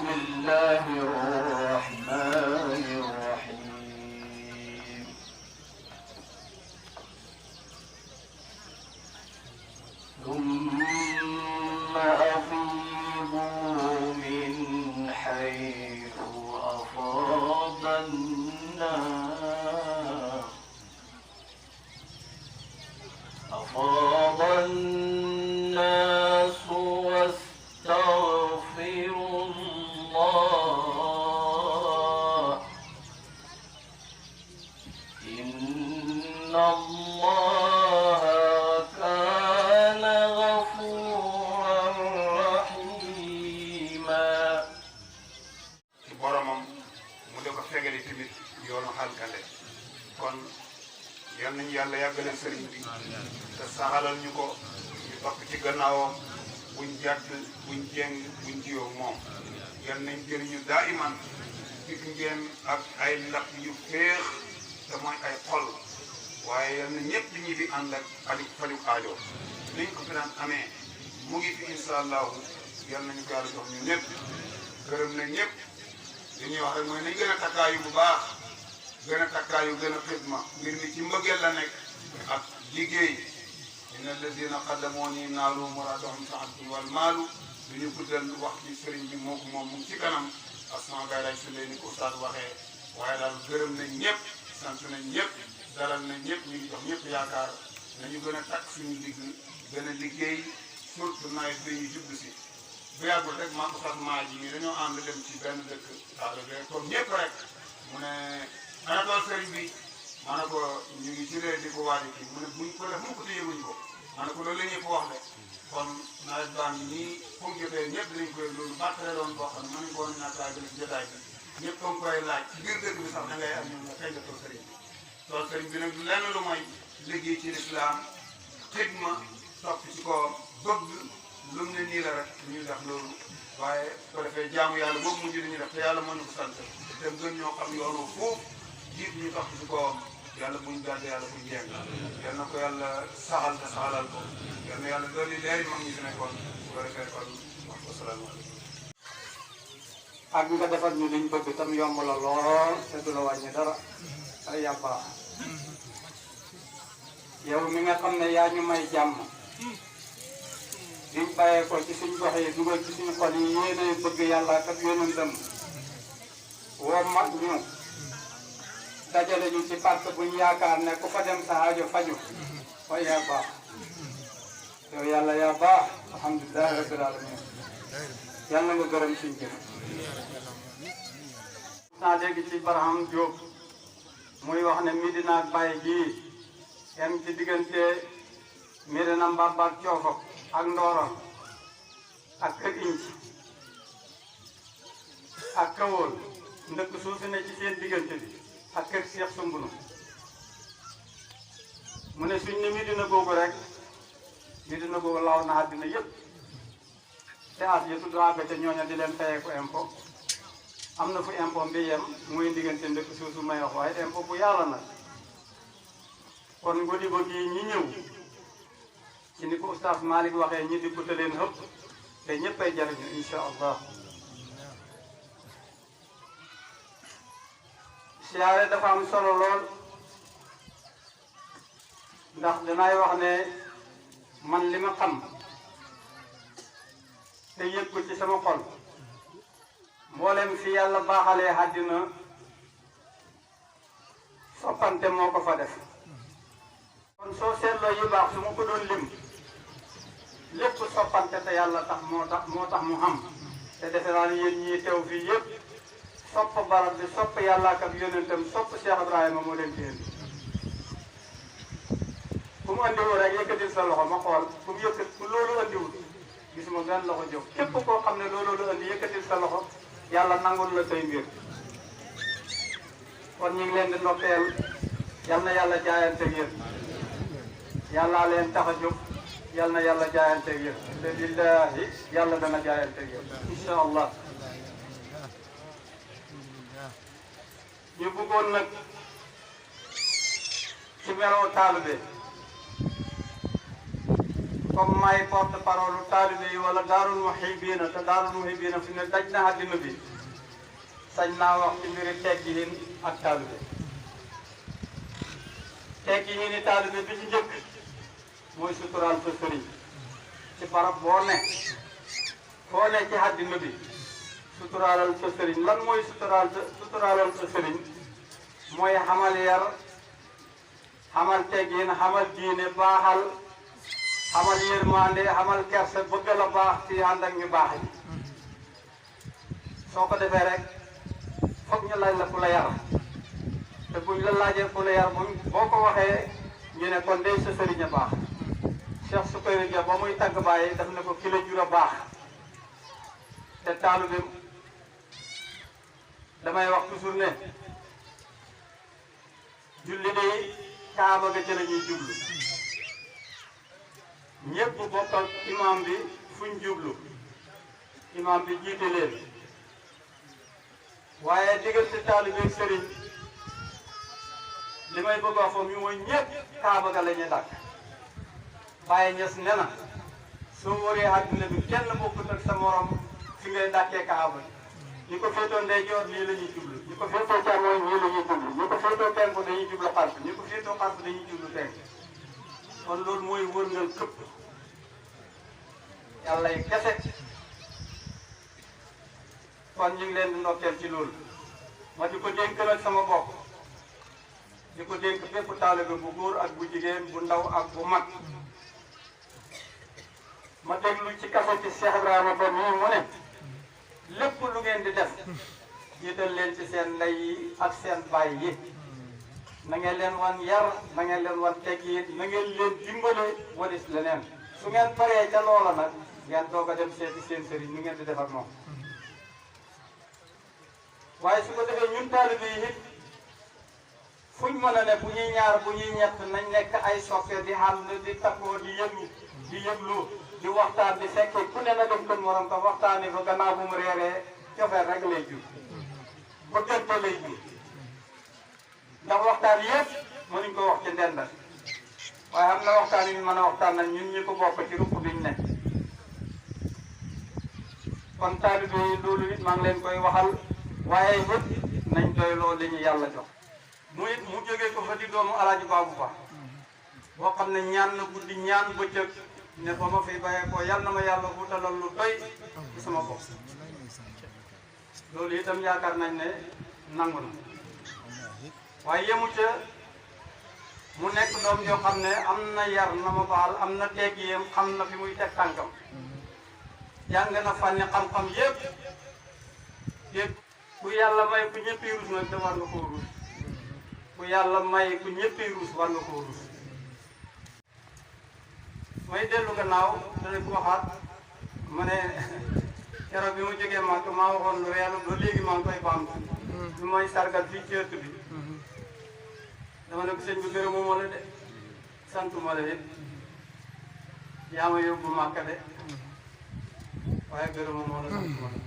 بسم الله الرحمن الرحيم ثم أفيضوا من حيث أفاض الناس واستغفروا الله إن الله كان غفورا رحيما. ci boromam mu de ko fegali tamit yoonu xalkale kon yal nañu yàlla yàggale sëriñ bi te saxalal ñu ko ñu topp ci gannaawam buñ jàdd buñ jeng buñ jiyoo moom yal nañ jëriñu daa iman dikk ngeen ak ay ndab yu féex te mooy ay xol waaye yal na ñëpp ñi di ànd ak faju aajo liñ ko fi daan amee mu ngi fi incha allahu yal nañu ko yàlla jox ñu ñëpp gërëm na ñëpp li ñuy wax rek mooy nañ gën a takkaayu bu baax gën a takkaayu gën a xidma mbir mi ci mbëggeel la nekk ak liggéey inna alladina qaddamoo ni naalu muradahum saadatu wal maalu du ñu guddal wax ci sëriñ bi moo ko moom mu ngi ci kanam asma gay lay su lee ni ko ustaad waxee waaye daal gërëm nañ ñëpp sant nañ ñëpp dalal nañ ñëpp ñu ngi jox ñëpp yaakaar nañu gën a takk suñu digg gën a liggéey surtout nawet bi ñu jublu si bu yàggul rek maa ko sax maa ji nii dañoo ànd dem ci benn dëkk daal comme ñëpp rek mu ne ana tool sëriñ bi ma ne ko ñu ngi ci réer di ko waaj kii mu ne buñ ko def mukk te yëguñ ko ma ne ko loolu la ñëpp wax de kon nawet baa ngi nii fu mu jotee ñëpp dañ koy loolu bàttale doon boo xam ne mën nañ ko woon naataay bi ci jotaay bi ñëpp ko koy laaj ci biir dëkk bi sax da ngay am ñoom nga kañ la tool sëriñ bi tool sëriñ bi nag lenn lu mooy liggéey ci lislaam xidma topp ci ko bëgg lu mu ne nii la rek ñuy def loolu waaye su ko defee jaamu yàlla boobu mujj nañu def te yàlla moo ñu ko sant te gën ñoo xam yoonu foofu jiit ñu topp ci kawam yàlla buñ gàdde yàlla buñ jeng yal na ko yàlla saxal te saxalal ko yal na yàlla dolli leeri mag ñi fi nekkoon su ko defee kon wax ko salaamaaleykum ak nga defal ñu liñ bëgg tam yomb la lool te du la wàññi dara ay yàbbaa yow mi nga xam ne yaa ñu may jàmm diñ bàyyee ko ci suñ gox yi dugal ci suñu xol yi yéene bëgg yàlla kat yonentam woo mag ñu dajale ñu ci partie buñ yaakaar ne ku fa dem sa aajo faju waaye yaa baax yow yàlla yaa baax alhamdulilah rabbil alamin yàlla nga gërëm suñ jëf naa léegi ci Ibrahim Diop muy wax ne Medina ak Baye gii yem ci diggante Medina Mbaba ak Coofok ak Ndooram ak Kër Inci ak Kawool ndëkk suusi ne ci seen diggante bi ak Kër Seex Sumbunu mu ne suñ ne Medina googu rek Medina googu law na àddina yëpp te at yi tudd àgg ca ñooña di leen fayee ko impôt am na fu impôt bi yem muy diggante ndëkk suusu may wax waaye impôt bu yàlla nag kon ngodiba gii ñi ñëw ci ni ko oustaz Malick waxee ñi di ko te leen xëpp te ñëppay jariñu insha allah siyaare dafa am solo lool ndax danay wax ne man li ma xam te yëg ko ci sama xol mboolem fi yàlla baaxalee àddina soppante moo ko fa def kon soo seetloo yu baax su ma ko doon lim lépp soppante te yàlla tax moo tax mu xam te defe naa ne yéen ñii teew fii yëpp sopp barab bi sopp yàlla ak yonentam sopp Cheikh Ibrahima moo leen fi indi ku mu andiwul rek yëkkatil sa loxo ma xool ku mu yëkkat ku loolu andiwul gisuma benn loxo jóg képp koo xam ne loolu lu andi yëkkatil sa loxo yàlla nangul la say mbir kon ñu ngi leen di ndokkeel yal na yàlla jaayante yéen yàlla leen tax a jóg yal na yàlla jaayante yéen te billahi yàlla dana jaayante yéen incha allah ñu bëggoon nag ci meloo taalibe comme may porte parole taalibe yi wala daarul mouhibina te daarul mouhibina fi ne daj na àddina bi sañ naa wax ci mbiri teggin ak taalibe teggin ni taalibe bi ci njëkk mooy suturaal sa sëriñ ci barab boo ne foo ne ci àddina bi suturaalal sa sëriñ lan mooy suturaalal sa sëriñ mooy xamal yar xamal teggin xamal diine baaxal xamal yërmande xamal kerse bëgg la baax ci ànd ak ñu baax yi soo ko defee rek foog ñu laaj la ku la yar te buñ la laajee ku la yar boo ko waxee ñu ne kon day sa sëriñ a baax Cheikh Sukayri ja ba muy tagg bàyyi daf ne ko ki la jur a baax te taalibe damay wax toujours ne julli de kaaba ga ca la ñuy jublu ñëpp bokk ak imam bi fuñ jublu imam bi jiite leen waaye diggante taalibe ak sëriñ li may bëgg a wax foofu mooy ñëpp kaaba ga la ñuy dàkk Baye Niass ne na soo wëree àddina bi kenn bokkut ak sa morom fi ngay dàkkee kaaba ñi ko féetoo ndeyjoor lii la ñuy jublu ñi ko féetoo càmmooñ lii la ñuy jublu ñi ko féetoo penku dañuy jublu xarf ñi ko féetoo xarf dañuy jublu penku kon loolu mooy wërngal këpp yàlla yi kese kon ñu ngi leen di ndokkeel ci loolu ma di ko dénk nag sama bopp di ko dénk bépp taalibe bu góor ak bu jigéen bu ndaw ak bu mag ma déglu ci kafe ci Cheikh Ibrahim Babou mii mu ne lépp lu ngeen di def jiital leen ci seen ndey yi ak seen baay yi na ngeen leen wan yar na ngeen leen wan teggin na ngeen leen dimbale walis leneen su ngeen paree ca loola nag ngeen doog a dem seeti seen sëriñ ni ngeen di def ak moom waaye su ko defee ñun taalibe yi it fuñ mën a ne bu ñuy ñaar bu ñuy ñett nañ nekk ay soppe di ànd di takkoo di yëglu di waxtaan di fekkee ku ne na dem kën morom ko waxtaanee ba gannaaw bu mu reeree cofeel rek lay jur bëggante lay jur ndax waxtaan yëpp mënuñ ko wax ci ndendal waaye am na waxtaan yi ñu mën a waxtaan nag ñun ñi ko bokk ci ruq biñ ne kon taalibe yi loolu it maa ngi leen koy waxal waaye yëpp nañ doy loolu li ñu yàlla jox mu jógee ko fa di doomu Alaaji Babou Ba boo xam ne ñaan na guddi ñaan bëccëg ne fa ma fi bàyyee ko yal na ma yàlla wutalal lu doy ci sama bopp loolu itam yaakaar nañ ne nangu na waaye yemu ca mu nekk doom yoo xam ne am na yar na ma baal am na teggiyam xam na fi muy teg tànkam jàng na fànni xam-xam yëpp ku yàlla may ku ñëppi ruus nag te war nga koo ruus ku yàlla may ku ñëppi ruus war nga koo ruus may dellu gannaaw dana ko waxaat ma ne keroog bi ma jógee Màkka maa waxoon lu reelu ba léegi maa ngi koy baamtu bi may sargal fii ci ëtt bi dama ne ko sëñ bi gërëmoo ma la de santuma la it yaa ma yóbbu Màkka de waaye gërëmoo ma la santuma la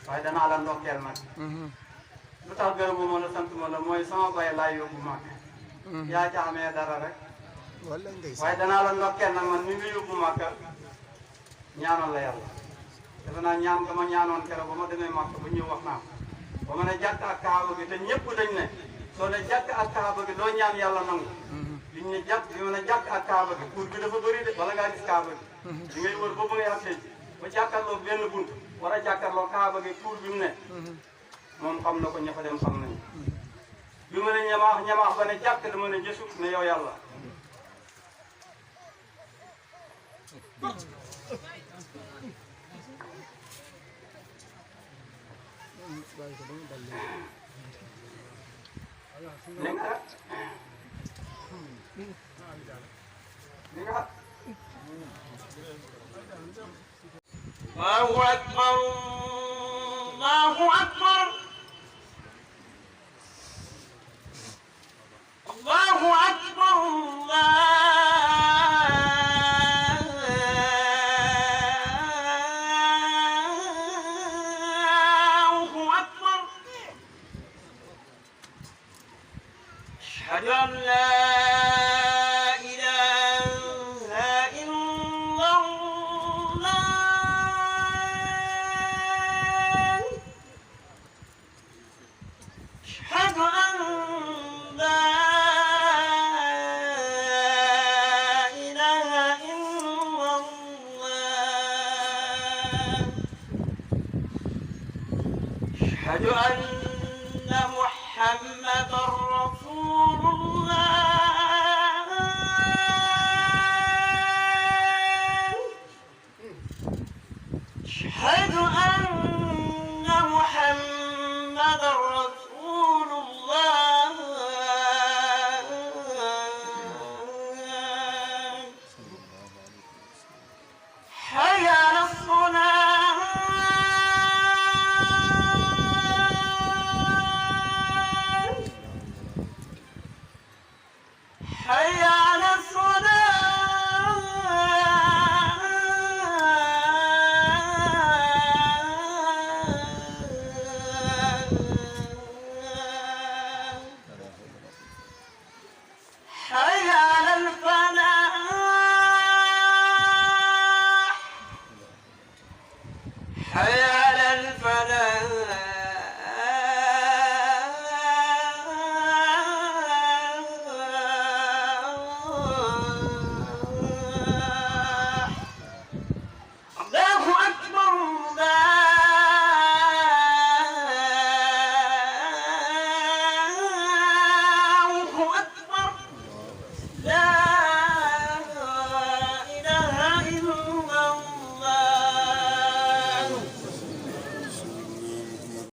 waaye danaa la ndokkeel nag lu tax gërëmoo ma la santuma la mooy sama bay laay yóbbu Màkka yaa ca amee dara rek waaye danaa la ndokkeel nag man mi ngi yóbbu Màkka ñaanoon la yàlla defe naa ñaan dama ñaanoon keroog ba ma demee Màkka ba ñëw wax naa ba ma ne jàkk ak kaaba gi te ñëpp dañ ne soo ne jàkk ak kaaba gi doo ñaan yàlla nangu liñ ne jàkk bi ma ne jàkk ak kaaba gi pour bi dafa bëri de bala ngaa gis kaaba gi di ngay wër ba ngay accès ba jàkkaarloo benn bunt war a jàkkaarloo kaaba gi pour bi mu ne moom xam na ko ña fa dem xam nañu bi ma ne ñamaax ba ne jàkk dama ne jësu ne yow yàlla الله أكبر الله أكبر الله أكبر الله أكبر أشهد أن لا إله إلا أشهد أن محمدا رسول الله أشهد أن